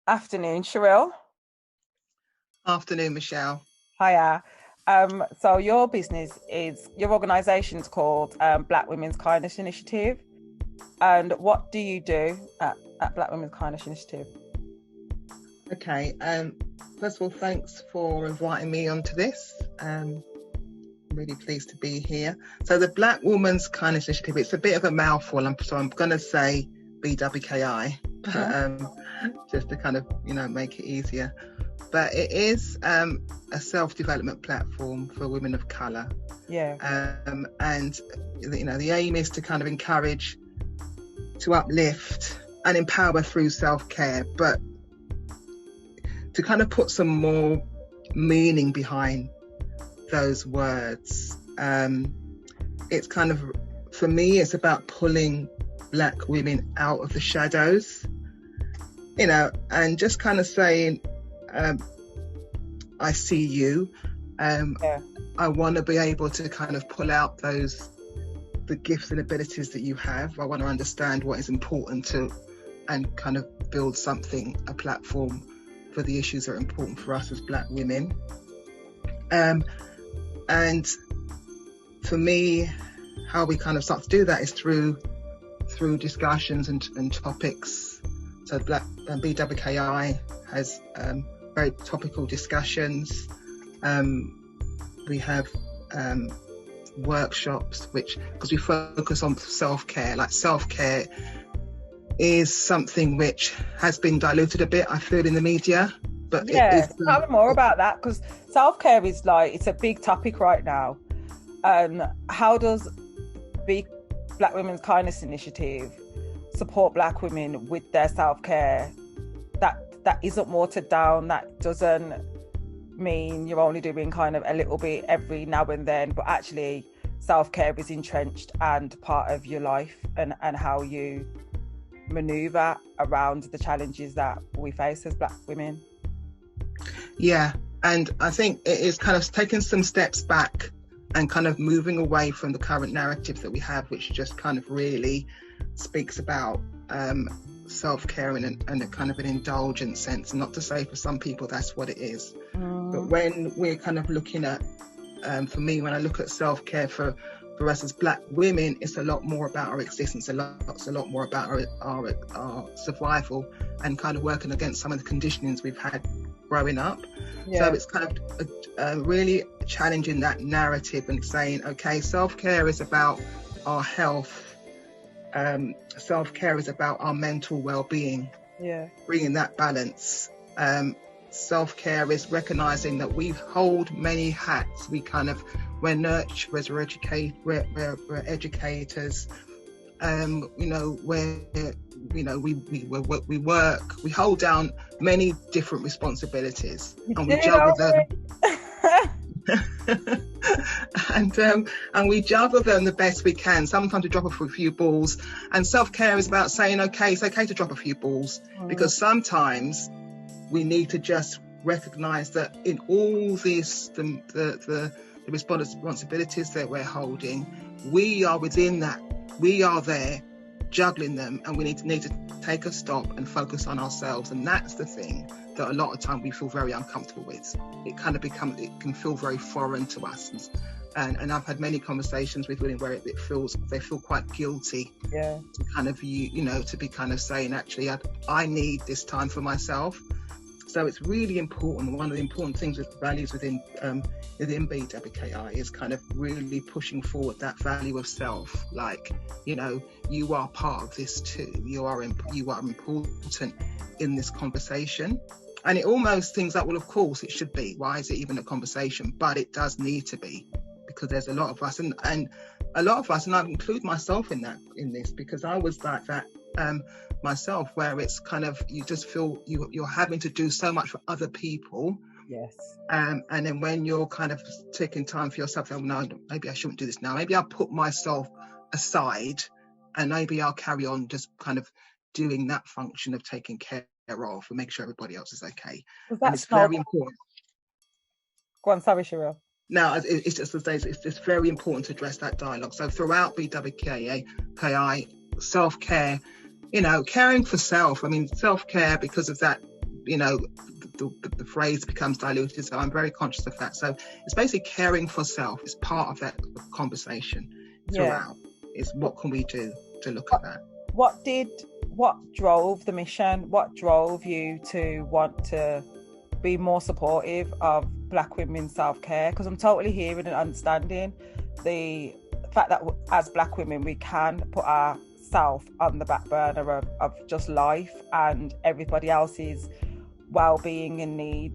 Afternoon, Cherrill. Afternoon, Michelle. Hiya. So your organisation's called Black Women's Kindness Initiative. And what do you do at Black Women's Kindness Initiative? Okay. First of all, thanks for inviting me onto this. Really pleased to be here. So the Black Women's Kindness Initiative, it's a bit of a mouthful, so I'm going to say BWKI, just to kind of, make it easier. But it is a self-development platform for women of colour. Yeah. And, the aim is to kind of encourage, to uplift and empower through self-care, but to kind of put some more meaning behind those words. It's kind of, for me, it's about pulling Black women out of the shadows, and just kind of saying, I see you. I want to be able to kind of pull out the gifts and abilities that you have. I want to understand what is important to, and kind of build a platform for the issues that are important for us as Black women. And for me, how we kind of start to do that is through discussions and topics. So BWKI has very topical discussions. We have workshops, because we focus on self-care. Like, self-care is something which has been diluted a bit, I feel, in the media. But tell me more about that, because self-care is it's a big topic right now. How does Black Women's Kindness Initiative support Black women with their self-care that isn't watered down, that doesn't mean you're only doing kind of a little bit every now and then, but actually self-care is entrenched and part of your life and how you maneuver around the challenges that we face as Black women? Yeah, and I think it is kind of taking some steps back and kind of moving away from the current narrative that we have, which just kind of really speaks about self-care in a kind of an indulgent sense. Not to say for some people that's what it is, but when we're kind of looking at, for me, when I look at self-care for us as Black women, it's a lot more about our existence, a lot more about our survival, and kind of working against some of the conditionings we've had growing up. So it's kind of really challenging that narrative and saying, okay, self-care is about our health. Self-care is about our mental well-being, bringing that balance. Self-care is recognizing that we hold many hats. We're nurturers, we're educators, we work, we hold down many different responsibilities, and we juggle them. and we juggle them the best we can. Sometimes we drop a few balls, and self-care is about saying, okay, it's okay to drop a few balls, because sometimes we need to just recognize that in all this, the responsibilities that we're holding, we are within that, we are there juggling them, and we need to take a stop and focus on ourselves. And that's the thing that a lot of time we feel very uncomfortable with. It can feel very foreign to us, and I've had many conversations with women where they feel quite guilty to kind of to be kind of saying, actually, I need this time for myself. So it's really important. One of the important things with values within BWKI is kind of really pushing forward that value of self. Like, you are part of this too. You are important in this conversation. And it almost thinks that, well, of course it should be. Why is it even a conversation? But it does need to be, because there's a lot of us, and a lot of us, and I include myself in this, because I was like that myself, where it's kind of, you just feel you're having to do so much for other people. Yes. And then when you're kind of taking time for yourself, no, maybe I shouldn't do this now. Maybe I'll put myself aside, and maybe I'll carry on just kind of doing that function of taking care of and make sure everybody else is okay. And it's very important. Go on, sorry, Cherrill. No, it's just very important to address that dialogue. So throughout BWKI, self-care, caring for self. I mean, self-care, because of that the phrase becomes diluted. So I'm very conscious of that. So it's basically caring for self is part of that conversation throughout. Is what can we do to look at that? What drove the mission? What drove you to want to be more supportive of Black women's self-care? Because I'm totally hearing and understanding the fact that as Black women we can put ourselves on the back burner of just life and everybody else's well-being and need